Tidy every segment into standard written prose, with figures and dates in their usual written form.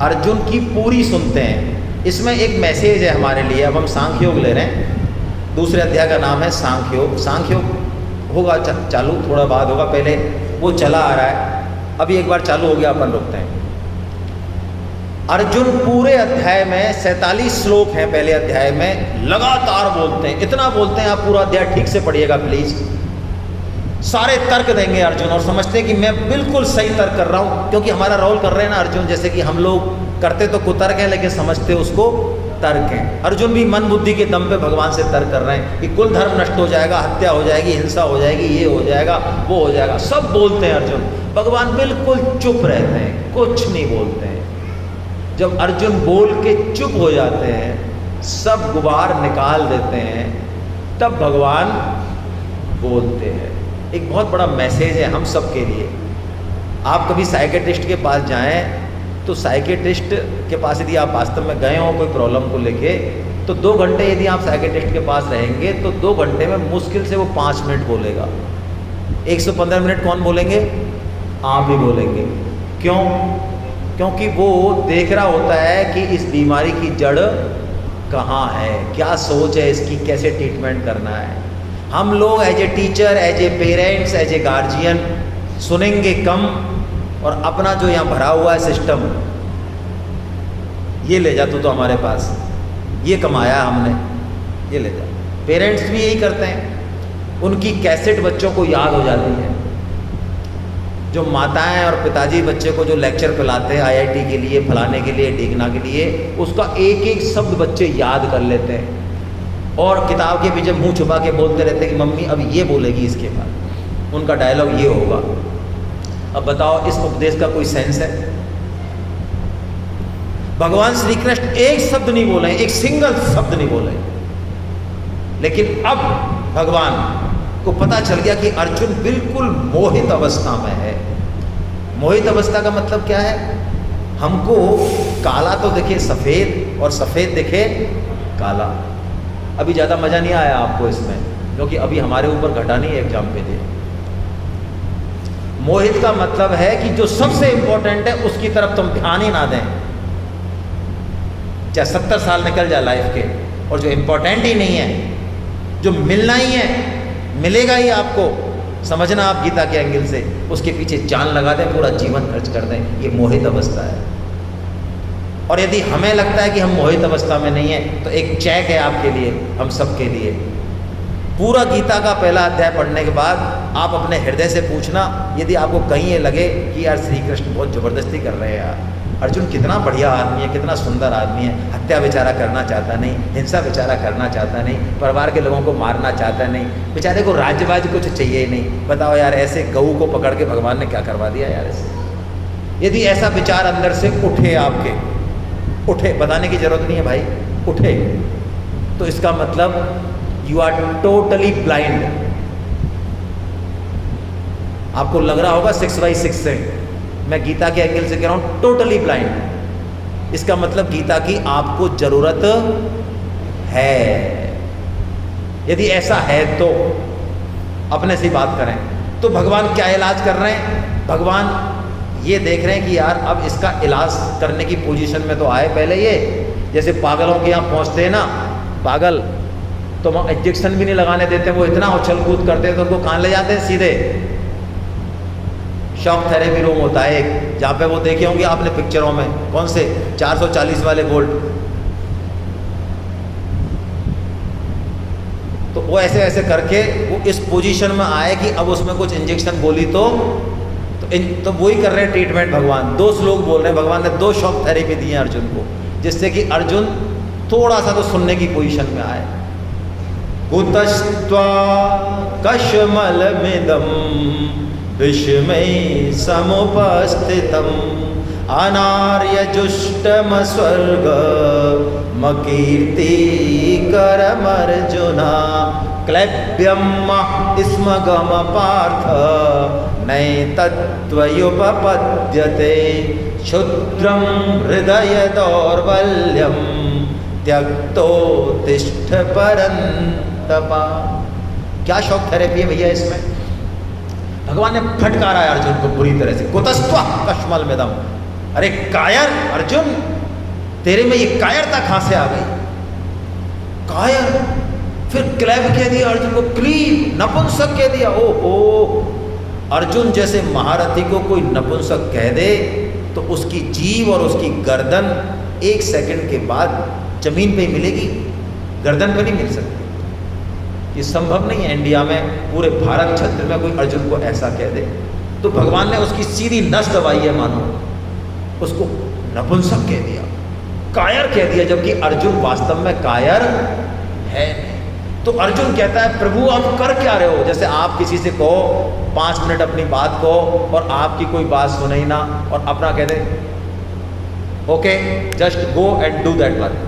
अर्जुन की पूरी सुनते हैं। इसमें एक मैसेज है हमारे लिए। अब हम सांख्य योग ले रहे हैं, दूसरे अध्याय का नाम है सांख्य योग। सांख्य योग होगा चालू, थोड़ा बाद होगा, पहले वो चला आ रहा है, अभी एक बार चालू हो गया, अपन रुकते हैं। अर्जुन पूरे अध्याय में 47 श्लोक हैं, पहले अध्याय में लगातार बोलते हैं, इतना बोलते हैं, आप पूरा अध्याय ठीक से पढ़िएगा प्लीज। सारे तर्क देंगे अर्जुन, और समझते हैं कि मैं बिल्कुल सही तर्क कर रहा हूं, क्योंकि हमारा रोल कर रहे हैं ना अर्जुन, जैसे कि हम लोग करते तो कुतर्क है लेकिन समझते उसको तर्क है। अर्जुन भी मन बुद्धि के दम पे भगवान से तर्क कर रहे हैं कि कुल धर्म नष्ट हो जाएगा, हत्या हो जाएगी, हिंसा हो जाएगी, ये हो जाएगा, वो हो जाएगा, सब बोलते हैं अर्जुन। भगवान बिल्कुल चुप रहते हैं, कुछ नहीं बोलते हैं। जब अर्जुन बोल के चुप हो जाते हैं, सब गुबार निकाल देते हैं, तब भगवान बोलते हैं। एक बहुत बड़ा मैसेज है हम सब के लिए। आप कभी साइकेट्रिस्ट के पास जाएं तो साइकेट्रिस्ट के पास यदि आप वास्तव में गए हो कोई प्रॉब्लम को लेके, तो 2 घंटे यदि आप साइकेट्रिस्ट के पास रहेंगे तो 2 घंटे में मुश्किल से वो 5 मिनट बोलेगा। 115 मिनट कौन बोलेंगे? आप ही बोलेंगे। क्यों? क्योंकि वो देख रहा होता है कि इस बीमारी की जड़ कहाँ है, क्या सोच है इसकी, कैसे ट्रीटमेंट करना है। हम लोग as a teacher, as a parents, as a guardian सुनेंगे कम, और अपना जो यहाँ भरा हुआ है सिस्टम, ये ले जा तू तो हमारे पास, ये कमाया हमने, ये ले जा। पेरेंट्स भी यही करते हैं, उनकी कैसेट बच्चों को याद हो जाती है। जो माताएं और पिताजी बच्चे को जो लेक्चर पिलाते हैं IIT के लिए, फलाने के लिए, ढीकना के लिए, उसका एक एक शब्द बच्चे याद कर लेते हैं, और किताब के पीछे मुंह छुपा के बोलते रहते हैं कि मम्मी अब ये बोलेगी इसके बाद, उनका डायलॉग ये होगा। अब बताओ इस उपदेश का कोई सेंस है? भगवान श्री कृष्ण एक शब्द नहीं बोले, एक सिंगल शब्द नहीं बोले, लेकिन अब भगवान को पता चल गया कि अर्जुन बिल्कुल मोहित अवस्था में है। मोहित अवस्था का मतलब क्या है? हमको काला तो दिखे सफ़ेद और सफ़ेद दिखे काला। अभी ज़्यादा मज़ा नहीं आया आपको इसमें, क्योंकि अभी हमारे ऊपर घटा नहीं है एग्जाम पे लिए। मोहित का मतलब है कि जो सबसे इंपॉर्टेंट है उसकी तरफ तुम ध्यान ही ना दें, चाहे 70 साल निकल जाए लाइफ के, और जो इंपॉर्टेंट ही नहीं है, जो मिलना ही है, मिलेगा ही आपको, समझना आप गीता के एंगल से, उसके पीछे जान लगा दें, पूरा जीवन खर्च कर दें, ये मोहित अवस्था है। और यदि हमें लगता है कि हम मोहित अवस्था में नहीं है, तो एक चेक है आपके लिए, हम सब के लिए। पूरा गीता का पहला अध्याय पढ़ने के बाद आप अपने हृदय से पूछना, यदि आपको कहीं ये लगे कि यार श्री कृष्ण बहुत ज़बरदस्ती कर रहे हैं, यार अर्जुन कितना बढ़िया आदमी है, कितना सुंदर आदमी है, हत्या बेचारा करना चाहता नहीं, हिंसा बेचारा करना चाहता नहीं, परिवार के लोगों को मारना चाहता नहीं, बेचारे को राज्यवाज कुछ चाहिए ही नहीं। बताओ यार, ऐसे गऊ को पकड़ के भगवान ने क्या करवा दिया यार इससे। यदि ऐसा विचार अंदर से उठे, आपके उठे, बताने की जरूरत नहीं है भाई, उठे, तो इसका मतलब यू आर टोटली ब्लाइंड। आपको लग रहा होगा 6/6 से, मैं गीता के एंगल से कह रहा हूं टोटली ब्लाइंड। इसका मतलब गीता की आपको जरूरत है। यदि ऐसा है तो अपने से बात करें, तो भगवान क्या इलाज कर रहे हैं? भगवान ये देख रहे हैं कि यार अब इसका इलाज करने की पोजीशन में तो आए पहले ये। जैसे पागलों के यहाँ पहुँचते हैं ना पागल, तो वहाँ इंजेक्शन भी नहीं लगाने देते, वो इतना उछल कूद करते हैं तो उनको कहाँ ले जाते हैं? सीधे शॉक थेरेपी रूम होता है एक, जहाँ पे वो देखे होंगे आपने पिक्चरों में, कौन से 440 वाले वोल्ट, तो वो ऐसे ऐसे करके वो इस पोजीशन में आए कि अब उसमें कुछ इंजेक्शन बोली तो वही कर रहे हैं ट्रीटमेंट भगवान। 2 श्लोक बोल रहे हैं, भगवान ने 2 शॉक थेरेपी दी है अर्जुन को, जिससे कि अर्जुन थोड़ा सा तो सुनने की पोजीशन में आए। कुतस्त्वा कश्मलमिदं विषमे समुपस्थितम् अनार्यजुष्टमस्वर्गमकीर्तिकरमर्जुना क्लैब्यं स्मगम पार्थ नैतत्त्वयुपपद्यते क्षुद्रं हृदय दौर्बल्यं त्यक्तोत्तिष्ठ परन्तपा। क्या शॉक थेरेपी है भैया इसमें? भगवान ने फटकारा है अर्जुन को बुरी तरह से। कुतस्त्वा कश्मलमिदं, अरे कायर अर्जुन, तेरे में ये कायरता कहां से आ गई? कायर, फिर क्लैब कह दिया अर्जुन को, क्लीब नपुंसक कह दिया। ओहो, अर्जुन जैसे महारथी को कोई नपुंसक कह दे तो उसकी जीभ और उसकी गर्दन 1 सेकंड के बाद जमीन पे ही मिलेगी, गर्दन पे नहीं मिल सकती। ये संभव नहीं है इंडिया में, पूरे भारत क्षेत्र में कोई अर्जुन को ऐसा कह दे। तो भगवान ने उसकी सीधी नस दबाई है मानो, उसको नपुंसक कह दिया, कायर कह दिया, जबकि अर्जुन वास्तव में कायर है नहीं। तो अर्जुन कहता है प्रभु आप कर क्या रहे हो? जैसे आप किसी से कहो 5 मिनट अपनी बात को और आपकी कोई बात सुने ही ना और अपना कह दे okay just go and do that work,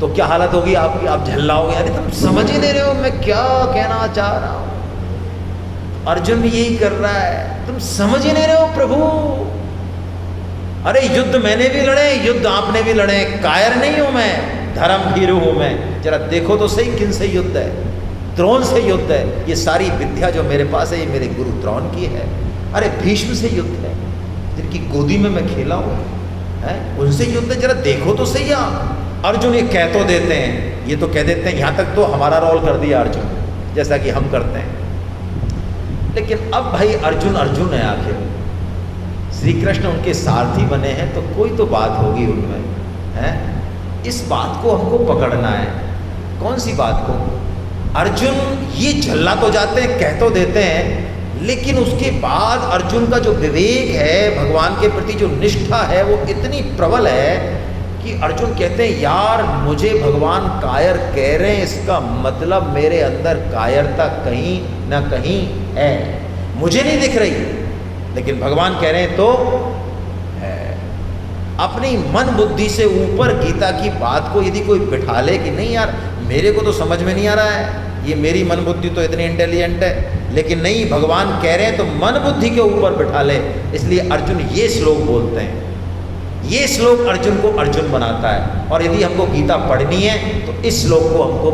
तो क्या हालत होगी आपकी? आप झल्लाओगे, अरे तुम समझ ही नहीं रहे हो मैं क्या कहना चाह रहा हूं। अर्जुन भी यही कर रहा है, तुम समझ ही नहीं रहे हो प्रभु। अरे युद्ध मैंने भी लड़े, युद्ध आपने भी लड़े, कायर नहीं हूं मैं, धर्म भीरू हूं मैं। जरा देखो तो सही किन से युद्ध है? द्रोण से युद्ध है। ये सारी विद्या जो मेरे पास है ये मेरे गुरु द्रोण की है। अरे भीष्म से युद्ध है, जिनकी गोदी में मैं खेला हूं, है उनसे युद्ध है, जरा देखो तो सही आप। अर्जुन ये कह तो देते हैं, ये तो कह देते हैं, यहाँ तक तो हमारा रोल कर दिया अर्जुन, जैसा कि हम करते हैं। लेकिन अब भाई अर्जुन अर्जुन है, आखिर श्री कृष्ण उनके सारथी बने हैं तो कोई तो बात होगी उनमें, है? इस बात को हमको पकड़ना है। कौन सी बात को? अर्जुन ये झल्ला तो जाते हैं, कह तो देते हैं, लेकिन उसके बाद अर्जुन का जो विवेक है, भगवान के प्रति जो निष्ठा है, वो इतनी प्रबल है कि अर्जुन कहते हैं यार मुझे भगवान कायर कह रहे हैं, इसका मतलब मेरे अंदर कायरता कहीं ना कहीं है, मुझे नहीं दिख रही, लेकिन भगवान कह रहे हैं तो है। अपनी मन बुद्धि से ऊपर गीता की बात को यदि कोई बिठा ले कि नहीं यार मेरे को तो समझ में नहीं आ रहा है, ये मेरी मन बुद्धि तो इतनी इंटेलिजेंट है, लेकिन नहीं भगवान कह रहे हैं तो मन बुद्धि के ऊपर बिठा ले। इसलिए अर्जुन ये श्लोक बोलते हैं, ये श्लोक अर्जुन को अर्जुन बनाता है। और यदि हमको गीता पढ़नी है तो इस श्लोक को हमको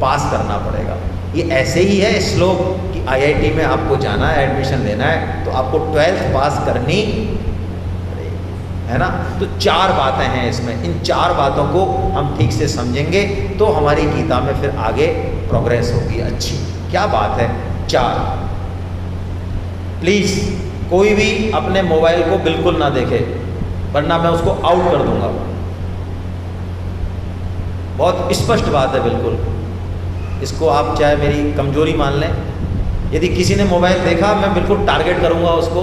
पास करना पड़ेगा। ये ऐसे ही है श्लोक कि IIT में आपको जाना है, एडमिशन लेना है तो आपको 12th पास करनी है ना। तो 4 बातें हैं इसमें, इन 4 बातों को हम ठीक से समझेंगे तो हमारी गीता में फिर आगे प्रोग्रेस होगी अच्छी। क्या बात है? 4। प्लीज़ कोई भी अपने मोबाइल को बिल्कुल ना देखे, वरना मैं उसको आउट कर दूंगा। बहुत स्पष्ट बात है बिल्कुल, इसको आप चाहे मेरी कमजोरी मान लें। यदि किसी ने मोबाइल देखा मैं बिल्कुल टारगेट करूंगा उसको।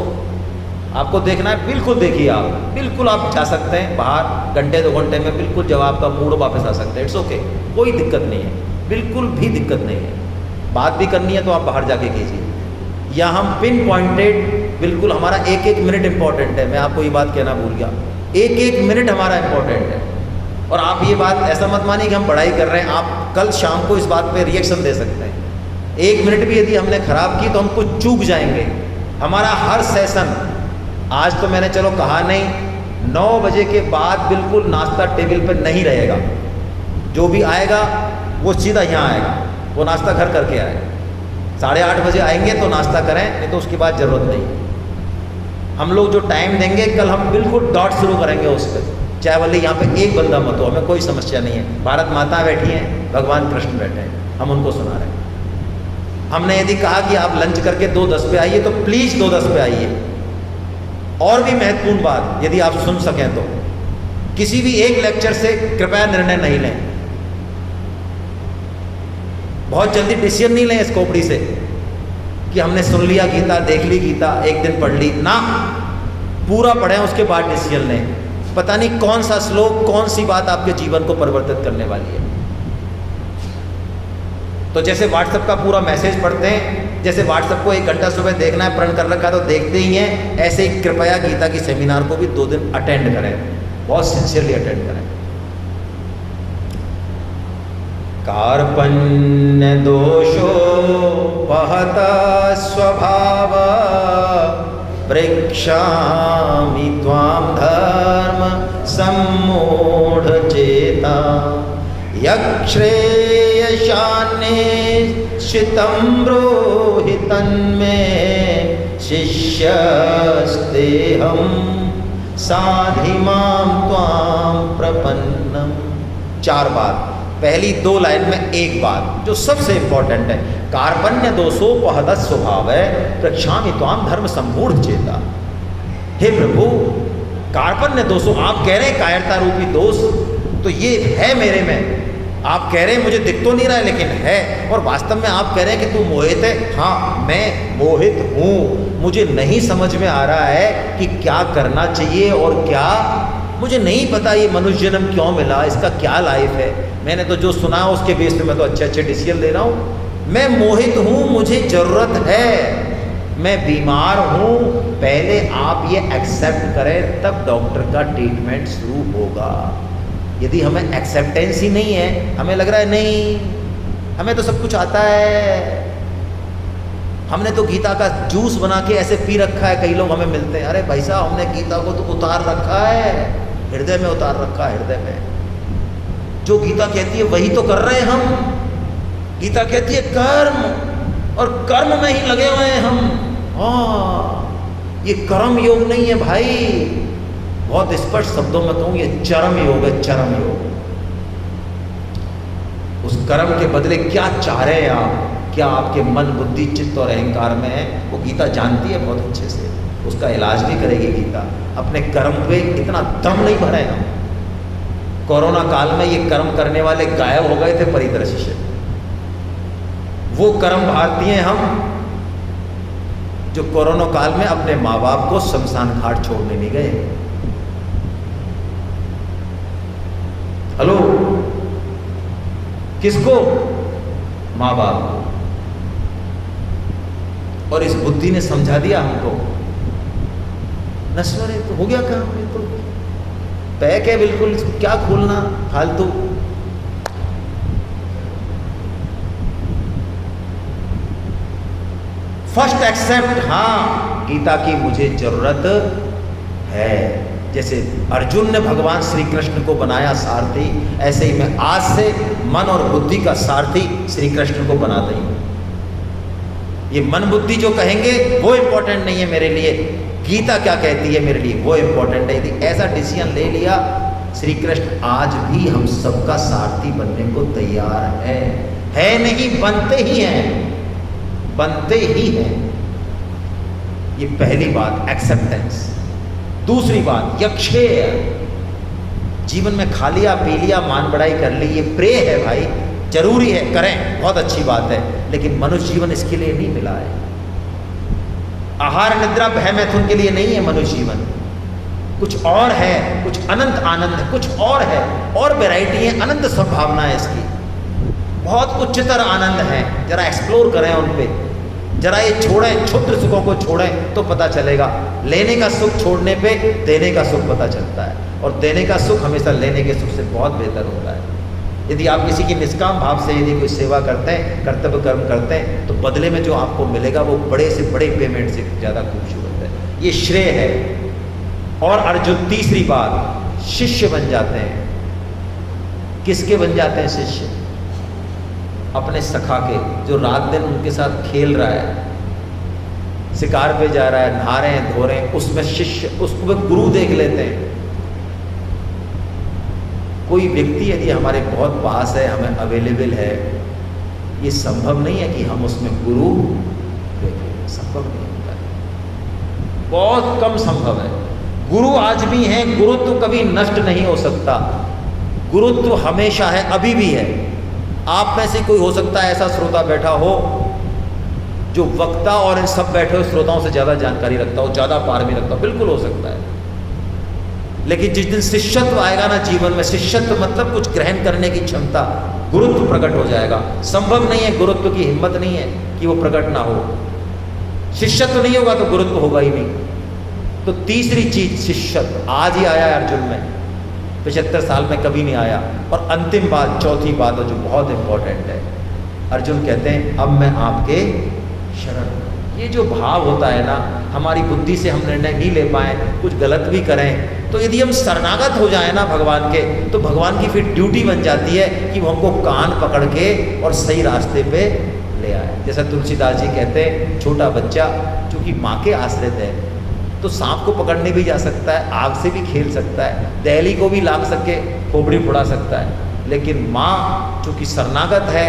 आपको देखना है बिल्कुल देखिए, आप बिल्कुल आप जा सकते हैं बाहर घंटे 2 घंटे में, बिल्कुल जब आपका मूड वापस आ सकते हैं, इट्स ओके, कोई दिक्कत नहीं है, बिल्कुल भी दिक्कत नहीं है। बात भी करनी है तो आप बाहर जाके कीजिए। या हम पिन पॉइंटेड बिल्कुल, हमारा 1-1 मिनट इंपॉर्टेंट है। मैं आपको ये बात कहना भूल गया, 1-1 मिनट हमारा इंपॉर्टेंट है। और आप ये बात ऐसा मत मानिए कि हम पढ़ाई कर रहे हैं, आप कल शाम को इस बात पे रिएक्शन दे सकते हैं। 1 मिनट भी यदि हमने ख़राब की तो हम कुछ चूक जाएंगे। हमारा हर सेशन, आज तो मैंने चलो कहा नहीं, 9 बजे के बाद बिल्कुल नाश्ता टेबल पर नहीं रहेगा। जो भी आएगा वो सीधा यहाँ आएगा, वो नाश्ता घर करके आएगा। 8:30 बजे आएंगे तो नाश्ता करें, नहीं तो उसके बाद ज़रूरत नहीं। हम लोग जो टाइम देंगे कल हम बिल्कुल डॉट शुरू करेंगे उस पर, चाहे भले यहाँ पे एक बंदा मत हो, हमें कोई समस्या नहीं है। भारत माता बैठी हैं, भगवान कृष्ण बैठे हैं, हम उनको सुना रहे हैं। हमने यदि कहा कि आप लंच करके 2:10 पे आइए तो प्लीज़ 2:10 पे आइए। और भी महत्वपूर्ण बात, यदि आप सुन सकें तो किसी भी एक लेक्चर से कृपया निर्णय नहीं लें, बहुत जल्दी डिसीजन नहीं लें इस खोपड़ी से कि हमने सुन लिया गीता, देख ली गीता, एक दिन पढ़ ली ना, पूरा पढ़ें उसके बाद डिसीजन लें। पता नहीं कौन सा श्लोक, कौन सी बात आपके जीवन को परिवर्तित करने वाली है। तो जैसे व्हाट्सएप का पूरा मैसेज पढ़ते हैं, जैसे व्हाट्सएप को 1 घंटा सुबह देखना है, प्रण कर रखा तो देखते ही हैं, ऐसे ही कृपया गीता की सेमिनार को भी 2 दिन अटेंड करें, बहुत सिंसियरली अटेंड करें। कार्पण्य दोषो वहता स्वभाव प्रेक्षामि त्वां धर्म सम्मूढ़ चेता यक्षेयशान्निश्चितं ब्रूहि तन्मे शिष्यस्तेऽहं साधि माम त्वाम प्रपन्नम। 4 बात, पहली 2 लाइन में एक बात जो सबसे इंपॉर्टेंट है, कार्पण्य दोषोपहत स्वभाव है प्रक्षामि त्वाम धर्म संपूर्ण चेता। हे प्रभु, कार्पण्य दोषों, आप कह रहे हैं कायरता रूपी दोष तो ये है मेरे में, आप कह रहे हैं मुझे दिख तो नहीं रहा है लेकिन है, और वास्तव में आप कह रहे हैं कि तू मोहित है। हाँ, मैं मोहित हूँ, मुझे नहीं समझ में आ रहा है कि क्या करना चाहिए और क्या, मुझे नहीं पता ये मनुष्य जन्म क्यों मिला, इसका क्या लाइफ है। मैंने तो जो सुना है उसके बेस पे मैं तो अच्छे अच्छे डिसीजन ले रहा हूँ। मैं मोहित हूँ, मुझे ज़रूरत है, मैं बीमार हूँ, पहले आप ये एक्सेप्ट करें तब डॉक्टर का ट्रीटमेंट शुरू होगा। यदि हमें एक्सेप्टेंस ही नहीं है, हमें लग रहा है नहीं हमें तो सब कुछ आता है, हमने तो गीता का जूस बना के ऐसे पी रखा है, कई लोग हमें मिलते हैं, अरे भाई साहब हमने गीता को तो उतार रखा है, हृदय में उतार रखा है, हृदय में जो गीता कहती है वही तो कर रहे हैं हम। गीता कहती है कर्म, और कर्म में ही लगे हुए हैं हम। ये कर्म योग नहीं है भाई, बहुत स्पष्ट शब्दों में कहूँ ये चरम योग है, चरम योग। उस कर्म के बदले क्या चाह रहे हैं आप, क्या आपके मन बुद्धि चित्त और अहंकार में है, वो गीता जानती है बहुत अच्छे से, उसका इलाज भी करेगी गीता। अपने कर्म पे इतना दम नहीं भरे हम। कोरोना काल में ये कर्म करने वाले गायब हो गए थे परिदृश्य से। वो कर्म भारतीय हम जो कोरोना काल में अपने माँ बाप को शमशान घाट छोड़ने नहीं गए। हेलो, किसको? माँ बाप को। और इस बुद्धि ने समझा दिया हमको, नश्वर है तो हो गया काम, बिल्कुल पैक है, बिल्कुल क्या खोलना फालतू। फर्स्ट एक्सेप्ट, हाँ गीता की मुझे जरूरत है। जैसे अर्जुन ने भगवान श्री कृष्ण को बनाया सारथी, ऐसे ही मैं आज से मन और बुद्धि का सारथी श्री कृष्ण को बना दूं। ये मन बुद्धि जो कहेंगे वो इंपॉर्टेंट नहीं है मेरे लिए, गीता क्या कहती है मेरे लिए वो इंपॉर्टेंट है। यदि ऐसा डिसीजन ले लिया, श्री कृष्ण आज भी हम सबका सारथी बनने को तैयार है नहीं, बनते ही हैं, बनते ही हैं। ये पहली बात, एक्सेप्टेंस। दूसरी बात, यक्षेय, जीवन में खा लिया पी लिया मान बढ़ाई कर ली, ये प्रेय है भाई, जरूरी है, करें, बहुत अच्छी बात है, लेकिन मनुष्य जीवन इसके लिए नहीं मिला है। आहार निद्रा भय मैथुन के लिए नहीं है मनुष्य जीवन, कुछ और है, कुछ अनंत आनंद है, कुछ और है, और वैरायटी है, अनंत संभावना है इसकी, बहुत उच्चतर आनंद है। जरा एक्सप्लोर करें उन पे, जरा ये छोड़ें, क्षुद्र सुखों को छोड़ें तो पता चलेगा। लेने का सुख छोड़ने पे देने का सुख पता चलता है, और देने का सुख हमेशा लेने के सुख से बहुत बेहतर होता है। यदि आप किसी की निष्काम भाव से यदि कोई सेवा करते हैं, कर्तव्य कर्म करते हैं, तो बदले में जो आपको मिलेगा वो बड़े से बड़े पेमेंट से ज़्यादा खूबसूरत है, ये श्रेय है। और अर्जुन, तीसरी बात, शिष्य बन जाते हैं। किसके बन जाते हैं शिष्य? अपने सखा के, जो रात दिन उनके साथ खेल रहा है, शिकार पे जा रहा है, नहा रहे हैं, धो रहे हैं, उसमें शिष्य, उसको गुरु देख लेते हैं। कोई व्यक्ति यदि हमारे बहुत पास है, हमें अवेलेबल है, ये संभव नहीं है कि हम उसमें गुरु देखें, संभव नहीं होता है, बहुत कम संभव है। गुरु आज भी हैं, गुरुत्व कभी नष्ट नहीं हो सकता, गुरुत्व हमेशा है, अभी भी है। आप में से कोई हो सकता है ऐसा श्रोता बैठा हो जो वक्ता और इन सब बैठे हुए श्रोताओं से ज़्यादा जानकारी रखता हो, ज़्यादा पारमी रखता हो, बिल्कुल हो सकता है। लेकिन जिस दिन शिष्यत्व आएगा ना जीवन में, शिष्यत्व मतलब कुछ ग्रहण करने की क्षमता, गुरुत्व प्रकट हो जाएगा। संभव नहीं है, गुरुत्व की हिम्मत नहीं है कि वो प्रकट ना हो। शिष्यत्व नहीं होगा तो गुरुत्व होगा ही नहीं। तो तीसरी चीज शिष्यत्व आज ही आया है अर्जुन में, 75 साल में कभी नहीं आया। और अंतिम बात, चौथी बात जो बहुत इंपॉर्टेंट है, अर्जुन कहते हैं अब मैं आपके शरण। ये जो भाव होता है ना, हमारी बुद्धि से हम निर्णय नहीं ले पाए, कुछ गलत भी करें, तो यदि हम शरणागत हो जाए ना भगवान के, तो भगवान की फिर ड्यूटी बन जाती है कि वो हमको कान पकड़ के और सही रास्ते पे ले आए। जैसा तुलसीदास जी कहते हैं, छोटा बच्चा जो कि माँ के आश्रित है, तो सांप को पकड़ने भी जा सकता है, आग से भी खेल सकता है, दहली को भी लाग सके खोपड़ी फुड़ा सकता है, लेकिन माँ चूँकि शरणागत है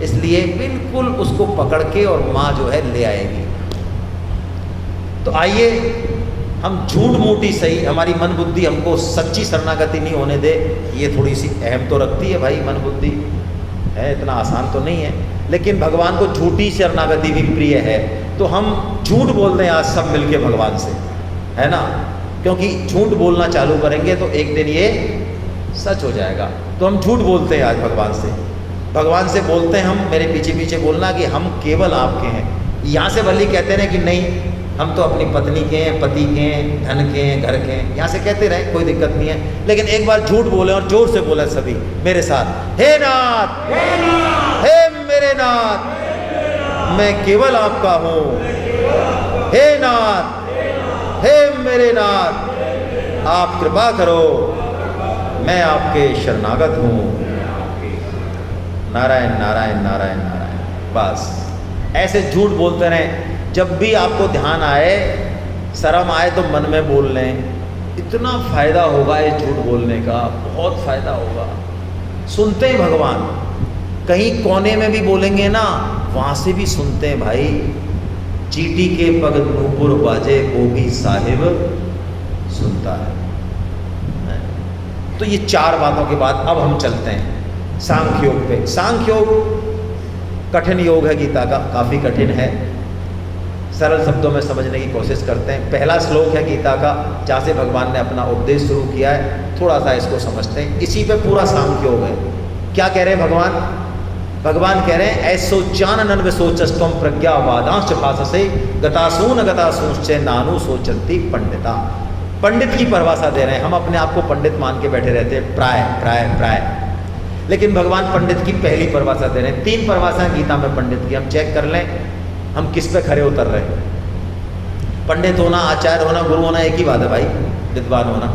इसलिए बिल्कुल उसको पकड़ के और माँ जो है ले आएगी। तो आइए हम झूठ मूठ ही सही, हमारी मन बुद्धि हमको सच्ची शरणागति नहीं होने दे। ये थोड़ी सी अहम तो रखती है भाई, मन बुद्धि है, इतना आसान तो नहीं है, लेकिन भगवान को झूठी शरणागति भी प्रिय है। तो हम झूठ बोल दें आज सब मिलके भगवान से, है ना, क्योंकि झूठ बोलना चालू करेंगे तो एक दिन ये सच हो जाएगा। तो हम झूठ बोलते हैं आज भगवान से, भगवान से बोलते हैं हम, मेरे पीछे पीछे बोलना कि हम केवल आपके हैं। यहाँ से भले कहते रहे कि नहीं हम तो अपनी पत्नी के हैं, पति के हैं, धन के हैं, घर के हैं, यहाँ से कहते रहे कोई दिक्कत नहीं है, लेकिन एक बार झूठ बोले और जोर से बोले सभी मेरे साथ, हे नाथ, हे मेरे नाथ, मैं केवल आपका हूँ, हे नाथ, हे मेरे नाथ, आप कृपा करो, मैं आपके शरणागत हूँ। नारायण नारायण नारायण नारायण। बस ऐसे झूठ बोलते रहें। जब भी आपको ध्यान आए, शर्म आए तो मन में बोल लें, इतना फायदा होगा इस झूठ बोलने का, बहुत फायदा होगा। सुनते हैं भगवान, कहीं कोने में भी बोलेंगे ना वहाँ से भी सुनते हैं भाई। चीटी के पग नूपुर बाजे गोगी साहिब सुनता है। तो ये चार बातों के बाद अब हम चलते हैं सांख्य योग पे। सांख्य योग कठिन योग है गीता का, काफ़ी कठिन है। सरल शब्दों में समझने की कोशिश करते हैं। पहला श्लोक है गीता का जहाँ से भगवान ने अपना उपदेश शुरू किया है, थोड़ा सा इसको समझते हैं। इसी पे पूरा सांख्य योग है। क्या कह रहे हैं भगवान? भगवान कह रहे हैं ऐसोचानन विशोचस्तम प्रज्ञावादांश भाषसे गतासून गतासूंश्च नानु सोचंती पंडिता। पंडित की परिभाषा दे रहे हैं। हम अपने आप को पंडित मान के बैठे रहते हैं, प्राय प्राय प्राय, लेकिन भगवान पंडित की पहली परिभाषा दे रहे हैं। 3 परिभाषाएं गीता में पंडित की, हम चेक कर लें हम किस पे खरे उतर रहे हैं। पंडित होना, आचार्य होना, गुरु होना एक ही बात है भाई, विद्वान होना।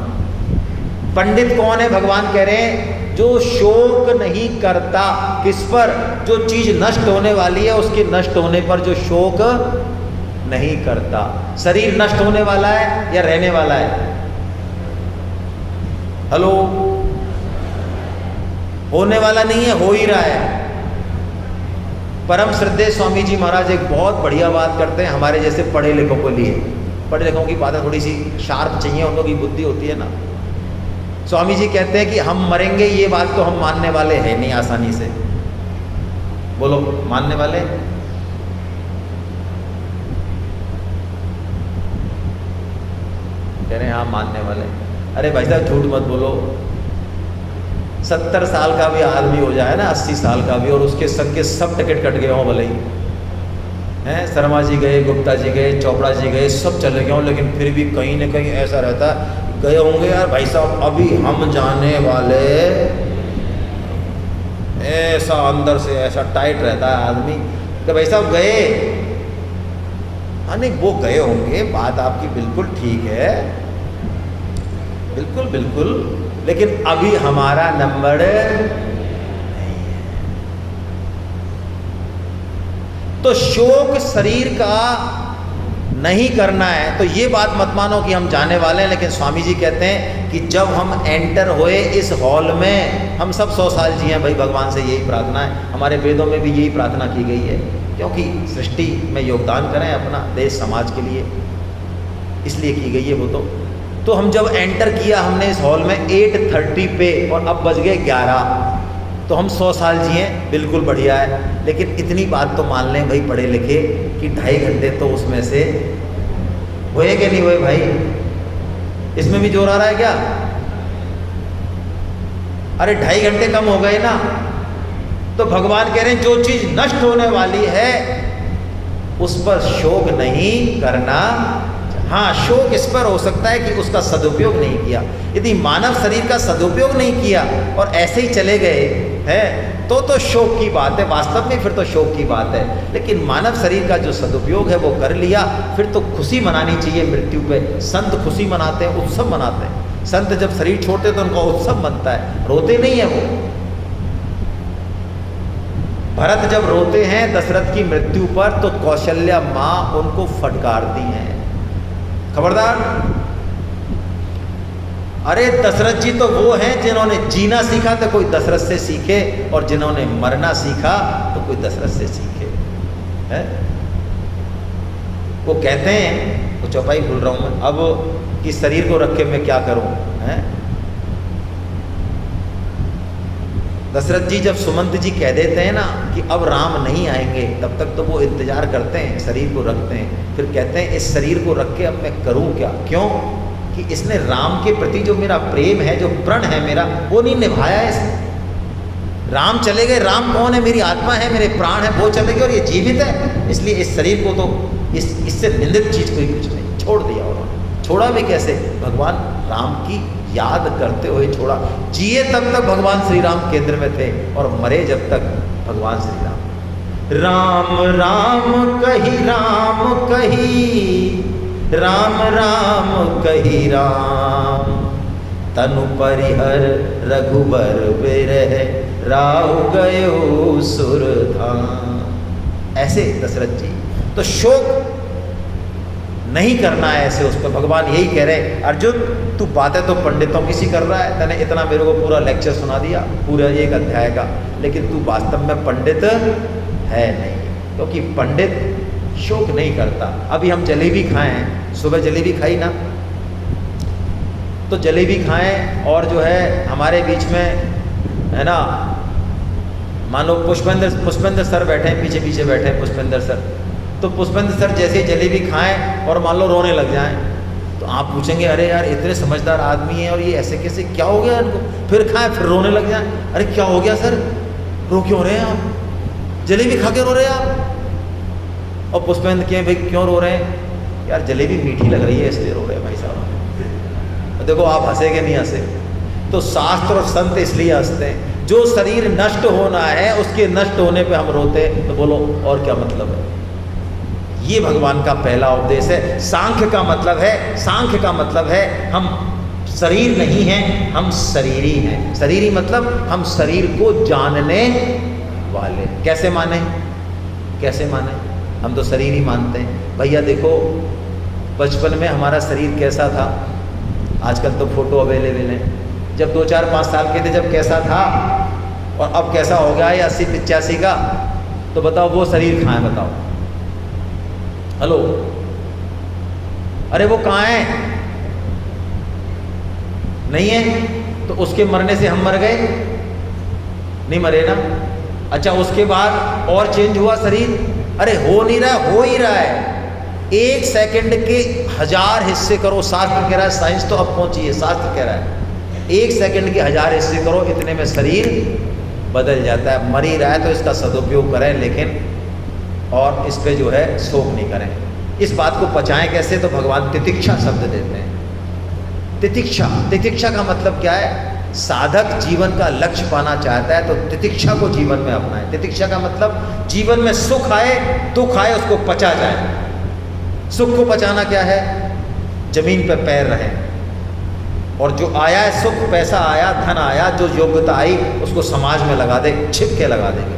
पंडित कौन है? भगवान कह रहे हैं जो शोक नहीं करता। किस पर? जो चीज नष्ट होने वाली है उसके नष्ट होने पर जो शोक नहीं करता। शरीर नष्ट होने वाला है या रहने वाला है? हेलो, होने वाला नहीं है, हो ही रहा है। परम श्रद्धेय स्वामी जी महाराज एक बहुत बढ़िया बात करते हैं हमारे जैसे पढ़े लिखों को लिए। पढ़े लिखों की बातें थोड़ी सी शार्प चाहिए, उन लोगों की बुद्धि होती है ना। स्वामी जी कहते हैं कि हम मरेंगे ये बात तो हम मानने वाले हैं नहीं आसानी से। बोलो, मानने वाले? कह रहे हैं हाँ मानने वाले। अरे भाई साहब झूठ मत बोलो। 70 साल का भी आदमी हो जाए ना, 80 साल का भी, और उसके संग के सब टिकट कट गए हों भले ही हैं, शर्मा जी गए, गुप्ता जी गए, चोपड़ा जी गए, सब चले गए हों, लेकिन फिर भी कहीं ना कहीं ऐसा रहता गए होंगे यार भाई साहब अभी हम जाने वाले, ऐसा अंदर से ऐसा टाइट रहता है आदमी कि भाई साहब गए। हाँ नहीं, वो गए होंगे, बात आपकी बिल्कुल ठीक है, बिल्कुल बिल्कुल, लेकिन अभी हमारा नंबर नहीं है। तो शोक शरीर का नहीं करना है। तो ये बात मत मानो कि हम जाने वाले हैं, लेकिन स्वामी जी कहते हैं कि जब हम एंटर हुए इस हॉल में, हम सब 100 साल जिए भाई, भगवान से यही प्रार्थना है, हमारे वेदों में भी यही प्रार्थना की गई है, क्योंकि सृष्टि में योगदान करें अपना, देश समाज के लिए, इसलिए की गई है वो। तो हम जब एंटर किया हमने इस हॉल में 8:30 पे, और अब बज गए 11, तो हम 100 साल जिए, बिल्कुल बढ़िया है। लेकिन इतनी बात तो मान लें भाई पढ़े लिखे कि 2.5 घंटे तो उसमें से हुए कि नहीं हुए भाई? इसमें भी जोर आ रहा है क्या? अरे 2.5 घंटे कम हो गए ना। तो भगवान कह रहे हैं जो चीज नष्ट होने वाली है उस पर शोक नहीं करना। हाँ, शोक इस पर हो सकता है कि उसका सदुपयोग नहीं किया। यदि मानव शरीर का सदुपयोग नहीं किया और ऐसे ही चले गए हैं तो शोक की बात है, वास्तव में फिर तो शोक की बात है। लेकिन मानव शरीर का जो सदुपयोग है वो कर लिया, फिर तो खुशी मनानी चाहिए मृत्यु पे। संत खुशी मनाते हैं, उत्सव मनाते हैं। संत जब शरीर छोड़ते तो उनका उत्सव बनता है, रोते नहीं है वो। भरत जब रोते हैं दशरथ की मृत्यु पर तो कौशल्या माँ उनको फटकारती हैं, खबरदार। अरे दशरथ जी तो वो हैं जिन्होंने जीना सीखा तो कोई दशरथ से सीखे, और जिन्होंने मरना सीखा तो कोई दशरथ से सीखे है? वो कहते हैं, वो चौपाई भूल रहा हूँ मैं अब, कि शरीर को रख के मैं क्या करूँ है? दशरथ जी जब सुमंत जी कह देते हैं ना कि अब राम नहीं आएंगे, तब तक तो वो इंतजार करते हैं, शरीर को रखते हैं, फिर कहते हैं इस शरीर को रख के अब मैं करूं क्या? क्यों? कि इसने राम के प्रति जो मेरा प्रेम है, जो प्रण है मेरा, वो नहीं निभाया इसने। राम चले गए, राम कौन है? मेरी आत्मा है, मेरे प्राण है, वो चले गए और ये जीवित है, इसलिए इस शरीर को तो इससे निंदित चीज कोई कुछ नहीं, छोड़ दिया उन्होंने। छोड़ा भी कैसे? भगवान राम की याद करते हुए छोड़ा। जिए तब तक भगवान श्री राम केंद्र में थे, और मरे जब तक भगवान श्री राम। राम राम कही राम कही, राम राम कही राम, तनु परिहर रघुबर बिरह, राव गयो सुरधाम। ऐसे दशरथ जी तो शोक नहीं करना है ऐसे उस पर। भगवान यही कह रहे, अर्जुन तू बातें तो पंडितों की सी कर रहा है, तूने इतना मेरे को पूरा लेक्चर सुना दिया, पूरा एक अध्याय का, लेकिन तू वास्तव में पंडित है नहीं, क्योंकि पंडित शोक नहीं करता। अभी हम जलेबी खाएं, सुबह जलेबी खाई ना, तो जलेबी खाएं और जो है हमारे बीच में है ना, मान लो पुष्पेंद्र सर बैठे हैं, पीछे पीछे बैठे हैं पुष्पेंद्र सर, तो पुष्पेंद्र सर जैसे जलेबी खाएं और मान लो रोने लग जाएं, तो आप पूछेंगे अरे यार इतने समझदार आदमी हैं और ये ऐसे कैसे, क्या हो गया इनको? फिर खाएं फिर रोने लग जाएं, अरे क्या हो गया सर, रो क्यों रहे हैं आप, जलेबी खा के रो रहे हैं आप? और पुष्पेंद्र के भाई क्यों रो रहे हैं? यार जलेबी मीठी लग रही है इसलिए रो रहे हैं भाई साहब। देखो आप हंसेंगे नहीं हंसे, तो शास्त्र और संत इसलिए हंसते हैं, जो शरीर नष्ट होना है उसके नष्ट होने पे हम रोते, तो बोलो और क्या मतलब है? ये भगवान का पहला उपदेश है। सांख्य का मतलब है हम शरीर नहीं हैं, हम शरीरी हैं। शरीरी मतलब हम शरीर को जानने वाले। कैसे माने? हम तो शरीर ही मानते हैं भैया। देखो बचपन में हमारा शरीर कैसा था, आजकल तो फोटो अवेलेबल है, जब 2, 4, 5 साल के थे जब कैसा था, और अब कैसा हो गया है 80-85 का, तो बताओ वो शरीर कहाँ है? बताओ, हेलो, अरे वो कहाँ है? नहीं है, तो उसके मरने से हम मर गए? नहीं मरे ना। अच्छा उसके बाद और चेंज हुआ शरीर? अरे हो नहीं रहा, हो ही रहा है। 1 सेकंड के 1000 हिस्से करो, शास्त्र कह रहा है, साइंस तो अब पहुंची है, शास्त्र कह रहा है 1 सेकंड के 1000 हिस्से करो, इतने में शरीर बदल जाता है। मर ही रहा है तो इसका सदुपयोग करें, लेकिन और इस पे जो है शोक नहीं करें। इस बात को पचाएं कैसे? तो भगवान तितिक्षा शब्द देते हैं। तितिक्षा का मतलब क्या है? साधक जीवन का लक्ष्य पाना चाहता है तो तितिक्षा को जीवन में अपनाए। तितिक्षा का मतलब जीवन में सुख आए दुख आए उसको पचा जाए। सुख को पचाना क्या है? जमीन पर पैर रहे, और जो आया है सुख, पैसा आया, धन आया, जो योग्यता आई उसको समाज में लगा दे, छिप के लगा देंगे,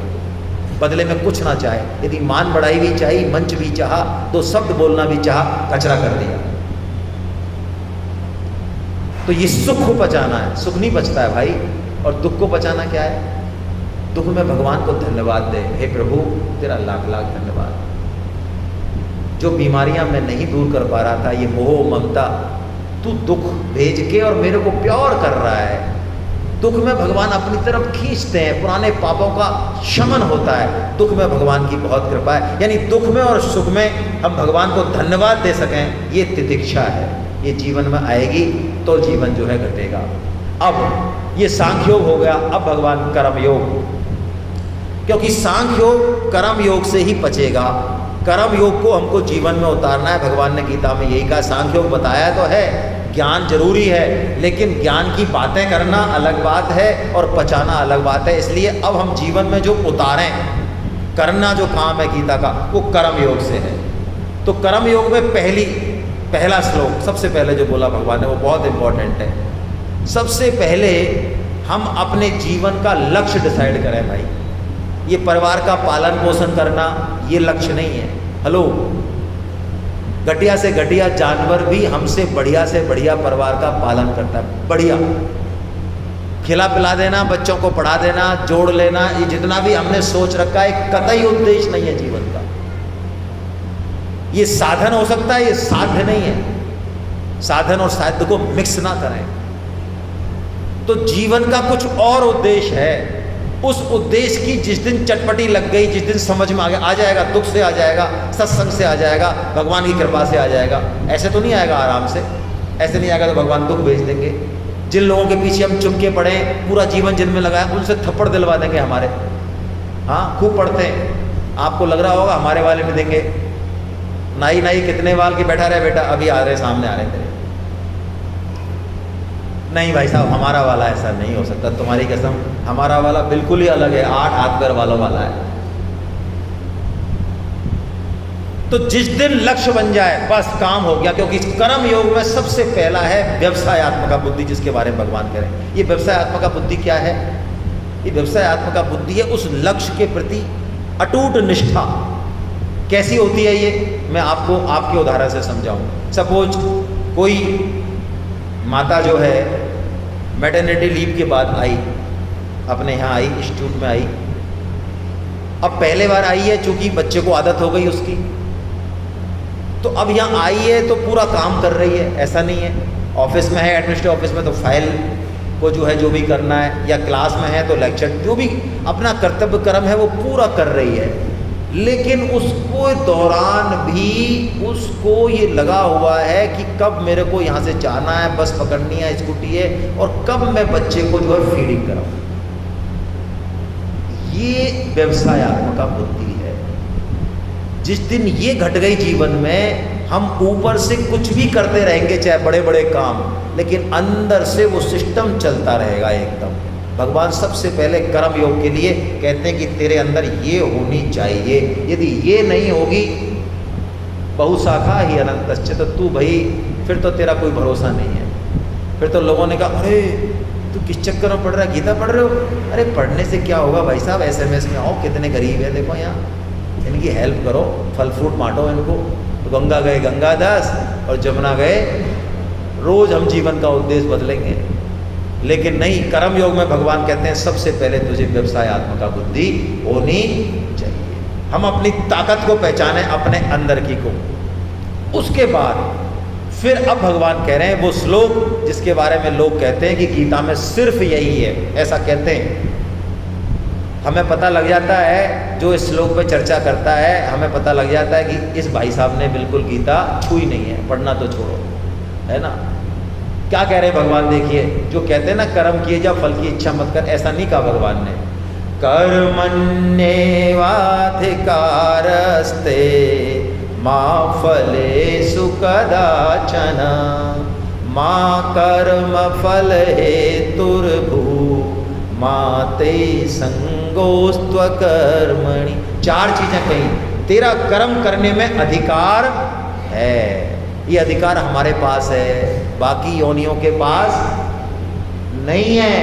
बदले में कुछ ना चाहे। यदि मान बढ़ाई भी चाहिए, मंच भी चाहा, 2 शब्द बोलना भी चाहा, कचरा कर दिया। तो ये सुख को पचाना है, सुख नहीं पचता है भाई। और दुख को पचाना क्या है? दुख में भगवान को धन्यवाद दे, हे प्रभु तेरा लाख लाख धन्यवाद। जो बीमारियां मैं नहीं दूर कर पा रहा था, ये मोह ममता, तू दुख भेज के और मेरे को प्योर कर रहा है। दुख में भगवान अपनी तरफ खींचते हैं, पुराने पापों का शमन होता है। दुख में भगवान की बहुत कृपा है। यानी दुख में और सुख में हम भगवान को धन्यवाद दे सकें, ये तितिक्षा है। ये जीवन में आएगी तो जीवन जो है घटेगा। अब ये सांख्य योग हो गया, अब भगवान कर्म योग, क्योंकि सांख्य योग कर्म योग से ही पचेगा। कर्म योग को हमको जीवन में उतारना है। भगवान ने गीता में यही कहा, सांख्य योग बताया तो है, ज्ञान जरूरी है, लेकिन ज्ञान की बातें करना अलग बात है और पचाना अलग बात है। इसलिए अब हम जीवन में जो उतारें, करना जो काम है गीता का, वो कर्म योग से है। तो कर्म योग में पहला श्लोक सबसे पहले जो बोला भगवान ने वो बहुत इंपॉर्टेंट है। सबसे पहले हम अपने जीवन का लक्ष्य डिसाइड करें भाई। ये परिवार का पालन पोषण करना ये लक्ष्य नहीं है। हेलो, घटिया से घटिया जानवर भी हमसे बढ़िया से बढ़िया परिवार का पालन करता है। बढ़िया खिला पिला देना, बच्चों को पढ़ा देना, जोड़ लेना, ये जितना भी हमने सोच रखा है कतई उद्देश्य नहीं है जीवन का। ये साधन हो सकता है, ये साध्य नहीं है। साधन और साध्य को मिक्स ना करें। तो जीवन का कुछ और उद्देश्य है। उस उद्देश्य की जिस दिन चटपटी लग गई, जिस दिन समझ में आ जाएगा, दुख से आ जाएगा, सत्संग से आ जाएगा, भगवान की कृपा से आ जाएगा। ऐसे तो नहीं आएगा आराम से, ऐसे नहीं आएगा तो भगवान दुख भेज देंगे। जिन लोगों के पीछे हम चुपके पड़े, पूरा जीवन जिनमें लगाया, उनसे थप्पड़ दिलवा देंगे हमारे। हाँ खूब पढ़ते हैं, आपको लग रहा होगा हमारे वाले भी देंगे। नाई नाई कितने वाल के बैठा रहे बेटा, अभी आ रहे सामने आ रहे तेरे। नहीं भाई साहब हमारा वाला ऐसा नहीं हो सकता, तुम्हारी कसम हमारा वाला बिल्कुल ही अलग है, 8 हाथ पैर वालों वाला है। तो जिस दिन लक्ष्य बन जाए बस काम हो गया। क्योंकि कर्म योग में सबसे पहला है व्यवसायत्मक बुद्धि, जिसके बारे में भगवान कह रहे हैं। ये व्यवसायत्मक बुद्धि क्या है? ये व्यवसायत्मक बुद्धि है उस लक्ष्य के प्रति अटूट निष्ठा। कैसी होती है ये, मैं आपको आपके उदाहरण से समझाऊं। सपोज कोई माता जो है मैटरनिटी लीव के बाद आई, अपने यहाँ आई, इंस्टीट्यूट में आई। अब पहले बार आई है, चूंकि बच्चे को आदत हो गई उसकी, तो अब यहाँ आई है तो पूरा काम कर रही है। ऐसा नहीं है, ऑफिस में है, एडमिनिस्ट्रेटिव ऑफिस में, तो फाइल को जो है जो भी करना है, या क्लास में है तो लेक्चर, जो भी अपना कर्तव्य कर्म है वो पूरा कर रही है। लेकिन उसको दौरान भी उसको ये लगा हुआ है कि कब मेरे को यहाँ से जाना है, बस पकड़नी है, स्कूटी है, और कब मैं बच्चे को जो है फीडिंग कराऊँ। ये व्यवसायत्मक बुद्धि है। जिस दिन ये घट गई जीवन में, हम ऊपर से कुछ भी करते रहेंगे, चाहे बड़े बड़े काम, लेकिन अंदर से वो सिस्टम चलता रहेगा एकदम। भगवान सबसे पहले कर्म योग के लिए कहते हैं कि तेरे अंदर ये होनी चाहिए। यदि ये नहीं होगी, बहुशाखा ही अनंतश्च, तो तू भाई फिर तो तेरा कोई भरोसा नहीं है। फिर तो लोगों ने कहा अरे तू किस चक्कर में पढ़ रहा है, गीता पढ़ रहे हो? अरे पढ़ने से क्या होगा भाई साहब, SMS में आओ, कितने गरीब है देखो यहाँ, इनकी हेल्प करो, फल फ्रूट बांटो इनको। तो गंगा गए गंगादास और जमुना गए, रोज हम जीवन का उद्देश्य बदलेंगे। लेकिन नहीं, कर्म योग में भगवान कहते हैं सबसे पहले तुझे व्यवसायत्मक बुद्धि होनी चाहिए। हम अपनी ताकत को पहचाने, अपने अंदर की को। उसके बाद फिर अब भगवान कह रहे हैं वो श्लोक जिसके बारे में लोग कहते हैं कि गीता में सिर्फ यही है, ऐसा कहते हैं। हमें पता लग जाता है, जो इस श्लोक पे चर्चा करता है, हमें पता लग जाता है कि इस भाई साहब ने बिल्कुल गीता छुई नहीं है, पढ़ना तो छोड़ो, है ना। क्या कह रहे हैं भगवान? देखिए, जो कहते हैं ना कर्म किए जा, फल की इच्छा मत कर, ऐसा नहीं कहा भगवान ने। कर्मण्येवाधिकारस्ते मा फलेषु कदाचन मा कर्म फल हेतुर्भू मा ते संगोस्त्व कर्मणि। 4 चीजें कही। तेरा कर्म करने में अधिकार है, ये अधिकार हमारे पास है, बाकी योनियों के पास नहीं है।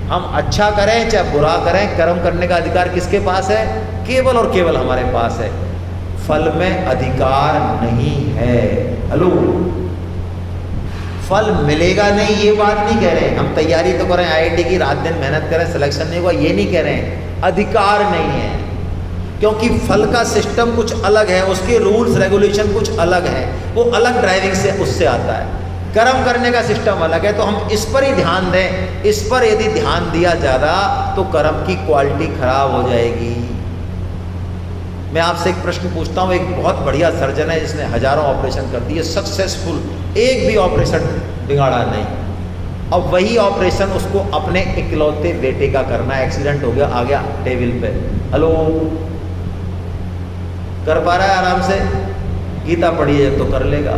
हम अच्छा करें चाहे बुरा करें, कर्म करने का अधिकार किसके पास है? केवल और केवल हमारे पास है। फल में अधिकार नहीं है। हेलो, फल मिलेगा नहीं ये बात नहीं कह रहे हैं। हम तैयारी तो करें, IIT की रात दिन मेहनत करें, सिलेक्शन नहीं हुआ ये नहीं कह रहे हैं। अधिकार नहीं है, क्योंकि फल का सिस्टम कुछ अलग है, उसके रूल्स रेगुलेशन कुछ अलग हैं, वो अलग ड्राइविंग से उससे आता है। कर्म करने का सिस्टम अलग है, तो हम इस पर ही ध्यान दें। इस पर यदि ध्यान दिया ज़्यादा तो कर्म की क्वालिटी खराब हो जाएगी। मैं आपसे एक प्रश्न पूछता हूँ। एक बहुत बढ़िया सर्जन है जिसने हजारों ऑपरेशन कर दिए, सक्सेसफुल, एक भी ऑपरेशन बिगाड़ा नहीं। अब वही ऑपरेशन उसको अपने इकलौते बेटे का करना है, एक्सीडेंट हो गया, आ गया टेबल पे, हेलो, कर पा रहा है आराम से? गीता पढ़ी है तो कर लेगा,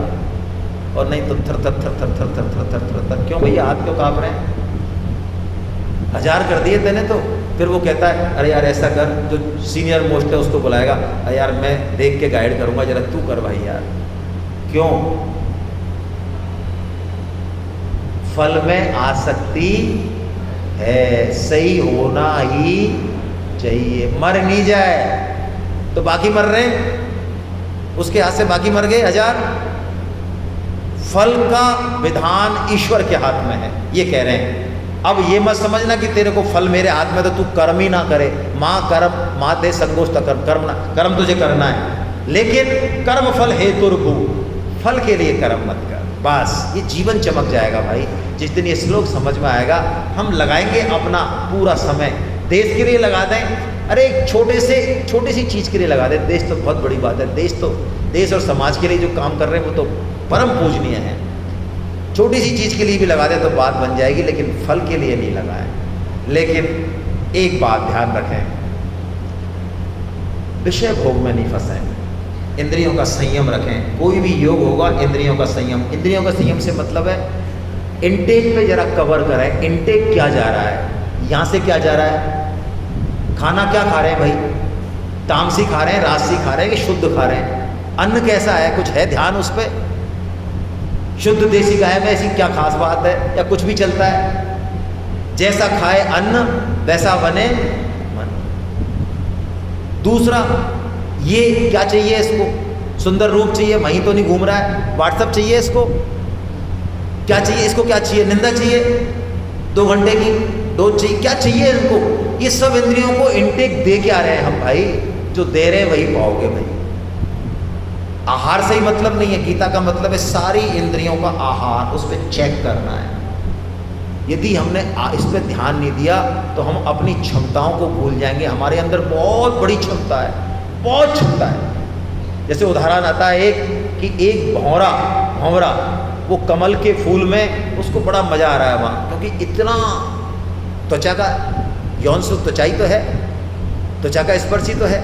और नहीं तो थर थर थर थर थर थर थर थर थर थर। क्यों भैया, हाथ क्यों काँप रहे हैं? 1000 कर दिए तेने तो। फिर वो कहता है अरे यार ऐसा कर, जो सीनियर मोस्ट है उसको बुलाएगा, अरे यार मैं देख के गाइड करूँगा, जरा तू कर भाई यार। क्यों? फल में आसक्ति है, सही होना ही चाहिए। मर नहीं जाए तो बाकी मर रहे, उसके हाथ से बाकी मर गए 1000। फल का विधान ईश्वर के हाथ में है, ये कह रहे हैं। अब ये मत समझना कि तेरे को फल मेरे हाथ में तो तू कर्म ही ना करे। माँ कर्म माँ ते संगोष्ठ कर्म, कर्म तुझे करना है, लेकिन कर्म फल हेतुर्भू, फल के लिए कर्म मत कर। बस ये जीवन चमक जाएगा भाई। जिस दिन ये श्लोक समझ में आएगा, हम लगाएंगे अपना पूरा समय, देश के लिए लगा दें। अरे एक छोटी सी चीज़ के लिए लगा दें। देश तो बहुत बड़ी बात है, देश और समाज के लिए जो काम कर रहे हैं वो तो परम पूजनीय है। छोटी सी चीज़ के लिए भी लगा दे तो बात बन जाएगी, लेकिन फल के लिए नहीं लगाएं। लेकिन एक बात ध्यान रखें, विषय भोग में नहीं फंसें, इंद्रियों का संयम रखें। कोई भी योग होगा इंद्रियों का संयम। इंद्रियों का संयम से मतलब है इनटेक पे जरा कवर करें। इनटेक क्या जा रहा है, यहाँ से क्या जा रहा है, खाना क्या खा रहे हैं भाई, तामसी खा रहे हैं, राजसी खा रहे हैं कि शुद्ध खा रहे हैं, अन्न कैसा है, कुछ है ध्यान उस पर। शुद्ध देसी गाय में ऐसी क्या खास बात है, या कुछ भी चलता है। जैसा खाए अन्न वैसा बने मन। दूसरा, ये क्या चाहिए इसको, सुंदर रूप चाहिए, वहीं तो नहीं घूम रहा है, व्हाट्सएप चाहिए इसको, क्या चाहिए इसको, क्या चाहिए, निंदा चाहिए 2 घंटे की, डोज चाहिए, क्या चाहिए इनको। ये सब इंद्रियों को इनटेक दे के आ रहे हैं हम भाई। जो दे रहे हैं वही पाओगे भाई। आहार से ही मतलब नहीं है, गीता का मतलब है सारी इंद्रियों का आहार, उस पर चेक करना है। यदि हमने इस पर ध्यान नहीं दिया तो हम अपनी क्षमताओं को भूल जाएंगे। हमारे अंदर बहुत बड़ी क्षमता है, बहुत क्षमता है। जैसे उदाहरण आता है एक भंवरा वो कमल के फूल में, उसको बड़ा मजा आ रहा है वहाँ, क्योंकि इतना त्वचा का यौन सुख, त्वचा ही तो है, त्वचा का स्पर्श ही तो है।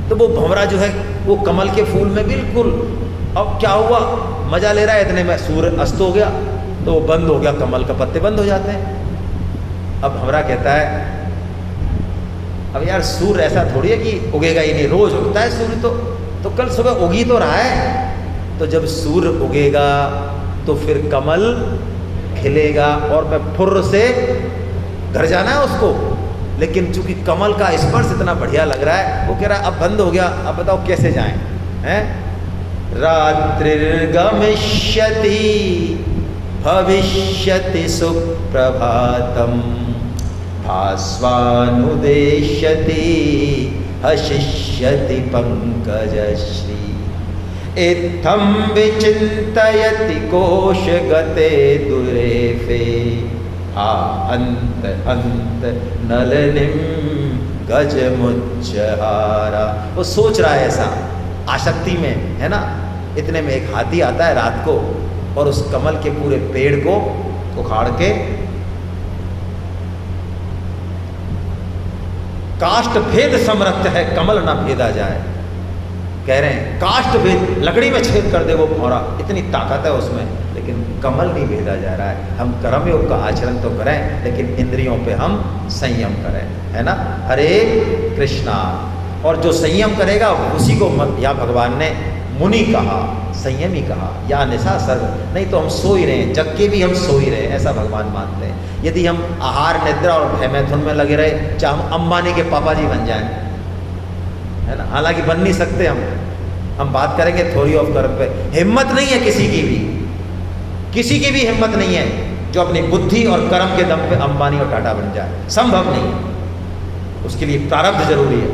तो वो भंवरा जो है वो कमल के फूल में बिल्कुल, अब क्या हुआ, मजा ले रहा है। इतने में सूर्य अस्त हो गया तो वो बंद हो गया, कमल का पत्ते बंद हो जाते हैं। अब भंवरा कहता है अब यार सूर्य ऐसा थोड़ी है कि उगेगा ही नहीं, रोज उगता है सूर्य। तो कल सुबह उगी तो रहा है, तो जब सूर्य उगेगा तो फिर कमल खिलेगा और मैं फुर्र से घर जाना है उसको। लेकिन चूंकि कमल का स्पर्श इतना बढ़िया लग रहा है, वो कह रहा है अब बंद हो गया, अब बताओ कैसे जाएं, हैं। रात्रिर्गमिष्यति भविष्यति सुप्रभातम भास्वानुदेश्यति हशिष्यति पंकजश्री इत्थं विचिन्तयति कोशगते दुरेफे अंत नलनिम गजमुच्चहारा। वो सोच रहा है ऐसा आसक्ति में, है ना। इतने में एक हाथी आता है रात को और उस कमल के पूरे पेड़ को उखाड़ के काष्ठ भेद समर्थ है, कमल ना भेदा जाए। कह रहे हैं काष्ठ भेद, लकड़ी में छेद कर दे वो भौरा, इतनी ताकत है उसमें, लेकिन कमल नहीं भेदा जा रहा है। हम कर्मयोग का आचरण तो करें, लेकिन इंद्रियों पे हम संयम करें, है ना। हरे कृष्णा। और जो संयम करेगा उसी को या भगवान ने मुनि कहा, संयमी कहा, या निशा सर्व। नहीं तो हम सो ही रहे, जग के भी हम सो ही रहे, ऐसा भगवान मानते हैं। यदि हम आहार निद्रा और भय मैथुन में लगे रहे, चाहे हम अंबानी के पापा जी बन जाएं, है ना। हालांकि बन नहीं सकते हम बात करेंगे थ्योरी ऑफ कर्म पे। हिम्मत नहीं है किसी की भी हिम्मत नहीं है जो अपनी बुद्धि और कर्म के दम पे अंबानी और टाटा बन जाए, संभव नहीं है। उसके लिए प्रारब्ध जरूरी है।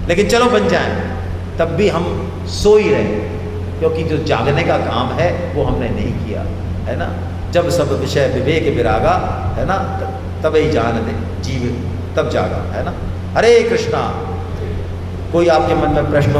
लेकिन चलो बन जाए, तब भी हम सो ही रहे, क्योंकि जो जागने का काम है वो हमने नहीं किया, है ना। जब सब विषय विवेक विरागा, है ना, तब ही जान दे जीव, तब जागा, है ना। हरे कृष्णा। कोई आपके मन में प्रश्न हो